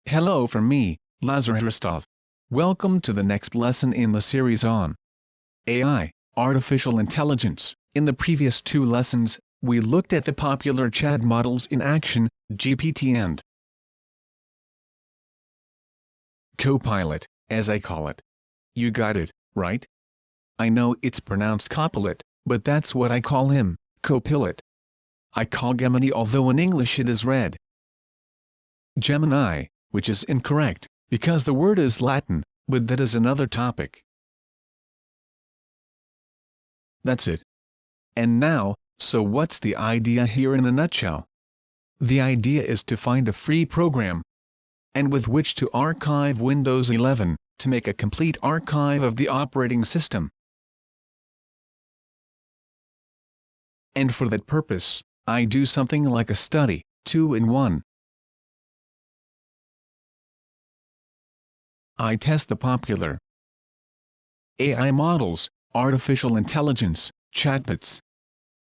Hello from me, Lazarus. Welcome to the next lesson in the series on AI, artificial intelligence. In the previous two lessons, we looked at the popular chat models in action, GPT and Copilot, as I call it. You got it, right? I know it's pronounced Copilot, but that's what I call him, Copilot. I call Gemini, although in English it is read Gemini, which is incorrect, because the word is Latin, but that is another topic. That's it. And now, so what's the idea here in a nutshell? The idea is to find a free program, and with which to archive Windows 11, to make a complete archive of the operating system. And for that purpose, I do something like a study, 2-in-1. I test the popular AI models, artificial intelligence, chatbots.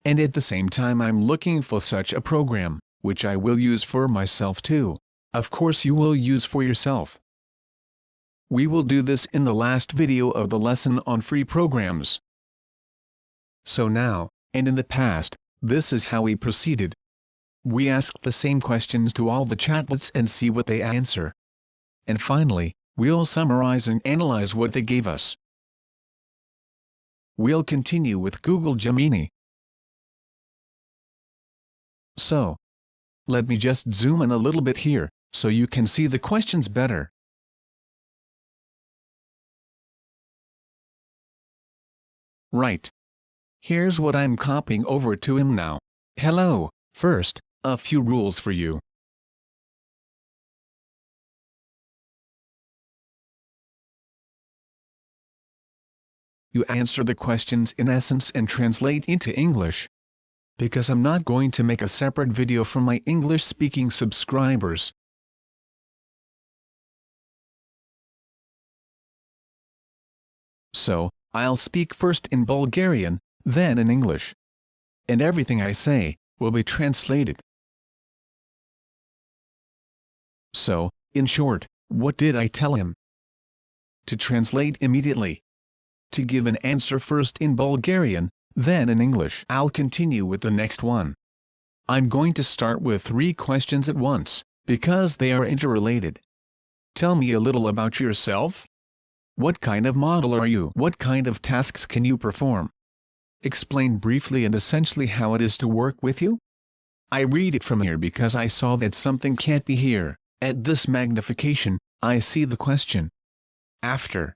And at the same time I'm looking for such a program, which I will use for myself too. Of course you will use for yourself. We will do this in the last video of the lesson on free programs. So now, and in the past, this is how we proceeded. We asked the same questions to all the chatbots and see what they answer. And finally, we'll summarize and analyze what they gave us. We'll continue with Google Gemini. So, let me just zoom in a little bit here, so you can see the questions better. Right. Here's what I'm copying over to him now. Hello, first, a few rules for you. You answer the questions in essence and translate into English. Because I'm not going to make a separate video for my English-speaking subscribers. So, I'll speak first in Bulgarian, then in English. And everything I say will be translated. So, in short, what did I tell him? To translate immediately. To give an answer first in Bulgarian, then in English. I'll continue with the next one. I'm going to start with 3 questions at once, because they are interrelated. Tell me a little about yourself. What kind of model are you? What kind of tasks can you perform? Explain briefly and essentially how it is to work with you. I read it from here because I saw that something can't be here. At this magnification, I see the question. After.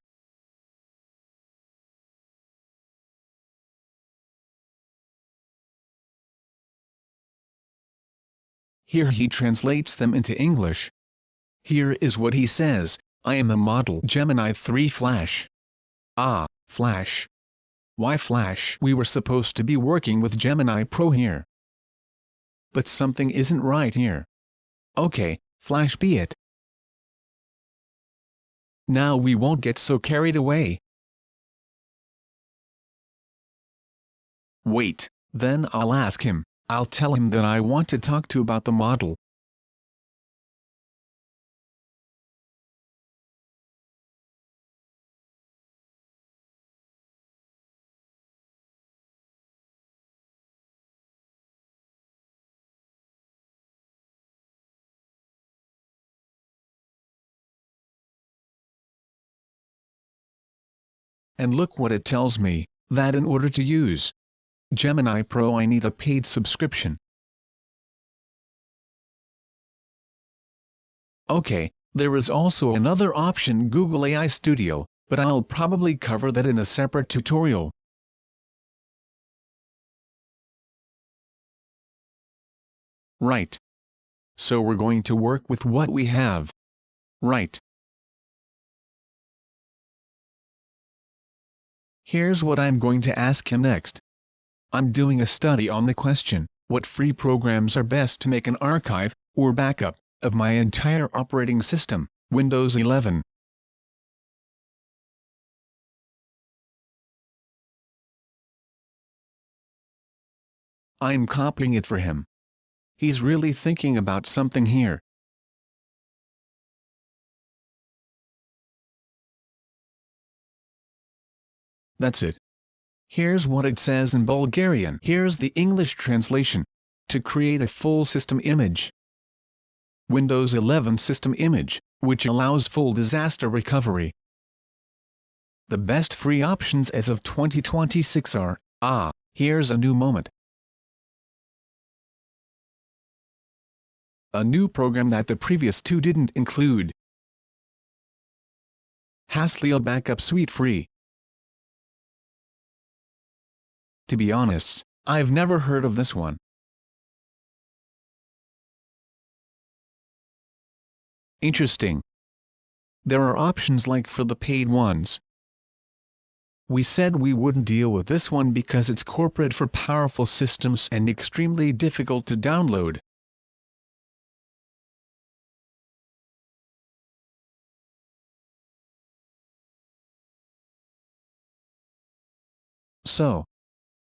Here he translates them into English. Here is what he says: I am a model Gemini 3 Flash. Ah, Flash. Why Flash? We were supposed to be working with Gemini Pro here. But something isn't right here. Okay, Flash be it. Now we won't get so carried away. Wait, then I'll ask him. I'll tell him that I want to talk to about the model. And look what it tells me, that in order to use Gemini Pro I need a paid subscription. Okay, there is also another option, Google AI Studio, but I'll probably cover that in a separate tutorial. Right. So we're going to work with what we have. Right. Here's what I'm going to ask him next. I'm doing a study on the question, what free programs are best to make an archive, or backup, of my entire operating system, Windows 11. I'm copying it for him. He's really thinking about something here. That's it. Here's what it says in Bulgarian. Here's the English translation. To create a full system image. Windows 11 system image, which allows full disaster recovery. The best free options as of 2026 are, here's a new moment. A new program that the previous two didn't include. Hasleo Backup Suite free. To be honest, I've never heard of this one. Interesting. There are options like for the paid ones. We said we wouldn't deal with this one because it's corporate for powerful systems and extremely difficult to download. So,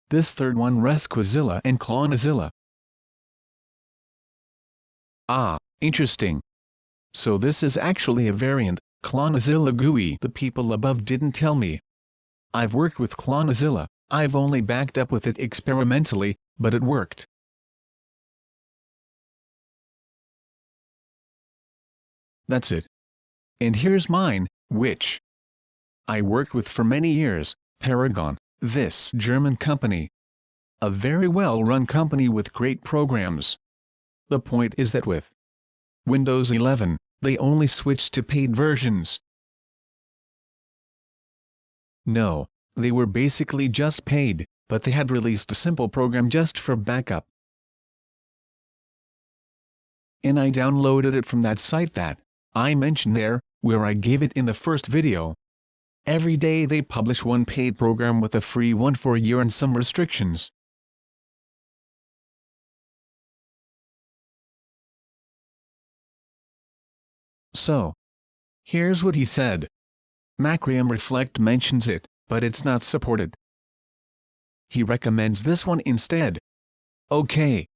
this third one, Resquazilla and Clonazilla. Interesting. So this is actually a variant, Clonazilla GUI. The people above didn't tell me. I've worked with Clonazilla, I've only backed up with it experimentally, but it worked. That's it. And here's mine, which I worked with for many years, Paragon, this German company. A very well-run company with great programs. The point is that with Windows 11, they only switched to paid versions. No, they were basically just paid, but they had released a simple program just for backup. And I downloaded it from that site that I mentioned there, where I gave it in the first video. Every day they publish one paid program with a free one for a year and some restrictions. So, here's what he said. Macrium Reflect mentions it, but it's not supported. He recommends this one instead. Okay.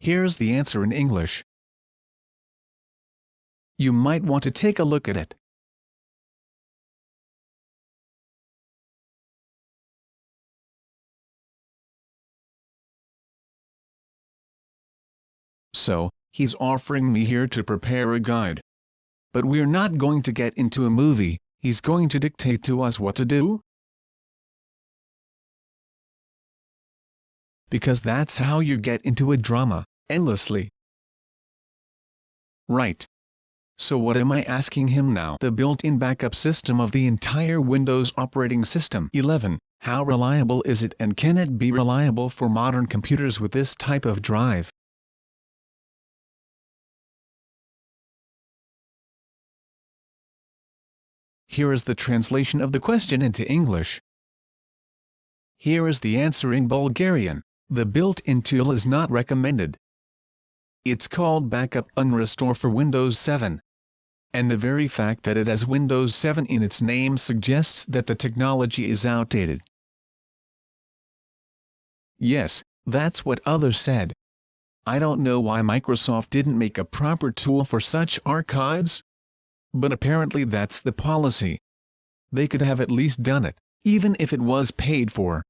Here's the answer in English. You might want to take a look at it. So, he's offering me here to prepare a guide. But we're not going to get into a movie, he's going to dictate to us what to do? Because that's how you get into a drama, endlessly. Right. So what am I asking him now? The built-in backup system of the entire Windows operating system 11, how reliable is it and can it be reliable for modern computers with this type of drive? Here is the translation of the question into English. Here is the answer in Bulgarian. The built-in tool is not recommended. It's called Backup and Restore for Windows 7. And the very fact that it has Windows 7 in its name suggests that the technology is outdated. Yes, that's what others said. I don't know why Microsoft didn't make a proper tool for such archives. But apparently that's the policy. They could have at least done it, even if it was paid for.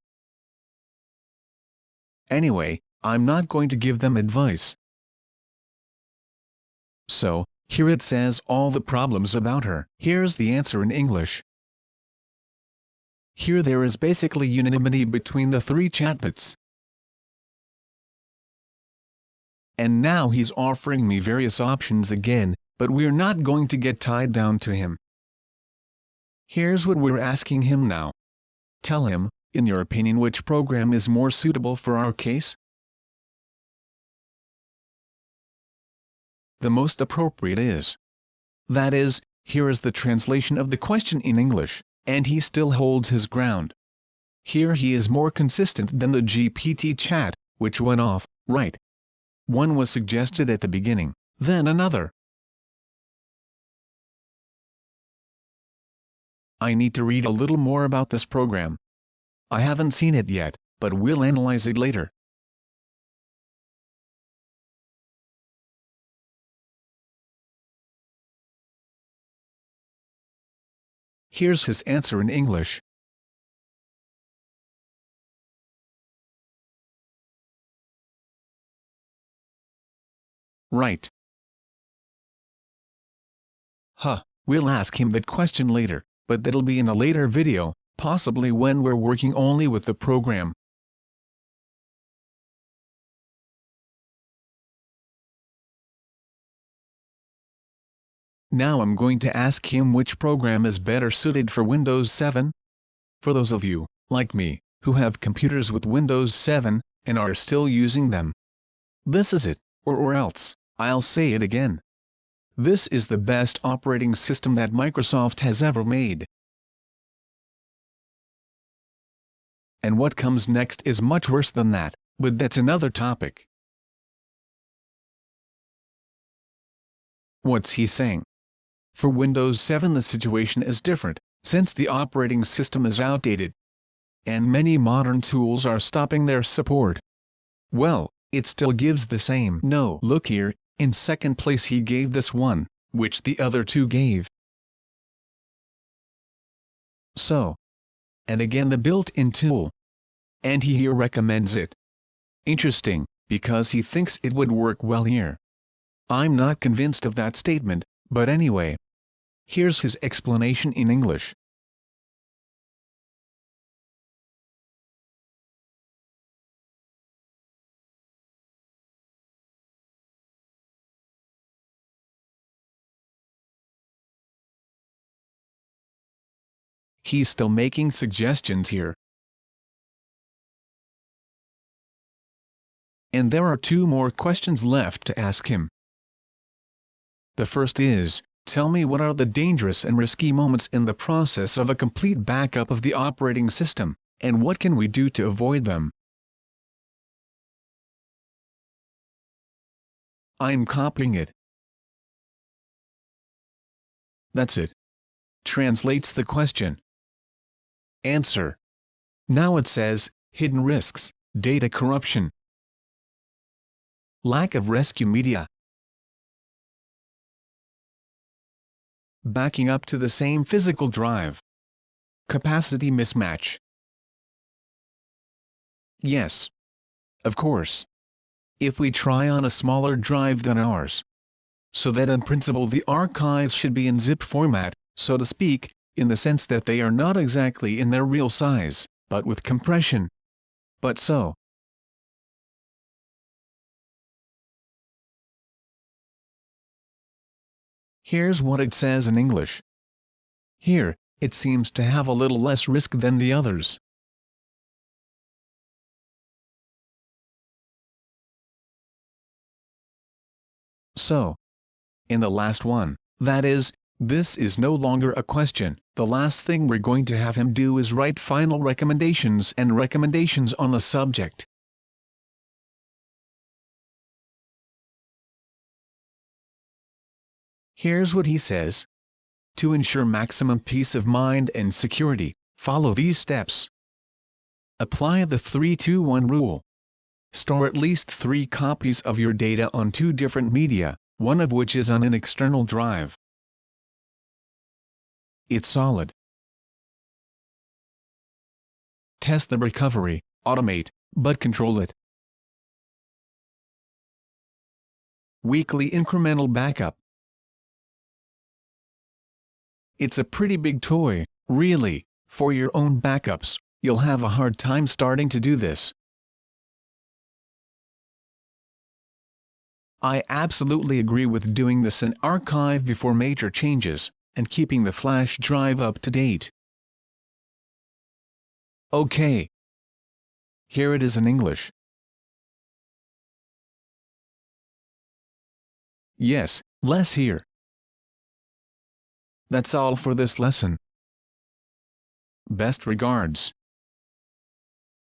Anyway, I'm not going to give them advice. So, here it says all the problems about her. Here's the answer in English. Here there is basically unanimity between the three chatbots. And now he's offering me various options again, but we're not going to get tied down to him. Here's what we're asking him now. Tell him, in your opinion, which program is more suitable for our case? The most appropriate is. That is, here is the translation of the question in English, and he still holds his ground. Here he is more consistent than the GPT chat, which went off, right. One was suggested at the beginning, then another. I need to read a little more about this program. I haven't seen it yet, but we'll analyze it later. Here's his answer in English. right? We'll ask him that question later, but that'll be in a later video, possibly when we're working only with the program. Now I'm going to ask him which program is better suited for Windows 7. For those of you, like me, who have computers with Windows 7, and are still using them, this is it, or else, I'll say it again. This is the best operating system that Microsoft has ever made. And what comes next is much worse than that, but that's another topic. What's he saying? For Windows 7 the situation is different, since the operating system is outdated. And many modern tools are stopping their support. Well, it still gives the same. No, look here, in second place he gave this one, which the other two gave. So. And again the built-in tool. And he here recommends it. Interesting, because he thinks it would work well here. I'm not convinced of that statement, but anyway. Here's his explanation in English. He's still making suggestions here. And there are two more questions left to ask him. The first is, tell me what are the dangerous and risky moments in the process of a complete backup of the operating system, and what can we do to avoid them? I'm copying it. That's it. Translates the question. Answer. Now it says, hidden risks, data corruption, lack of rescue media, backing up to the same physical drive, capacity mismatch. Yes. Of course. If we try on a smaller drive than ours. So that in principle the archives should be in zip format, so to speak, in the sense that they are not exactly in their real size, but with compression. But so. Here's what it says in English. Here, it seems to have a little less risk than the others. So. In the last one, that is, this is no longer a question, the last thing we're going to have him do is write final recommendations and recommendations on the subject. Here's what he says. To ensure maximum peace of mind and security, follow these steps. Apply the 3-2-1 rule. Store at least 3 copies of your data on 2 different media, one of which is on an external drive. It's solid. Test the recovery, automate, but control it. Weekly incremental backup. It's a pretty big toy, really. For your own backups, you'll have a hard time starting to do this. I absolutely agree with doing this in archive before major changes, and keeping the flash drive up to date. Okay. Here it is in English. Yes, less here. That's all for this lesson. Best regards.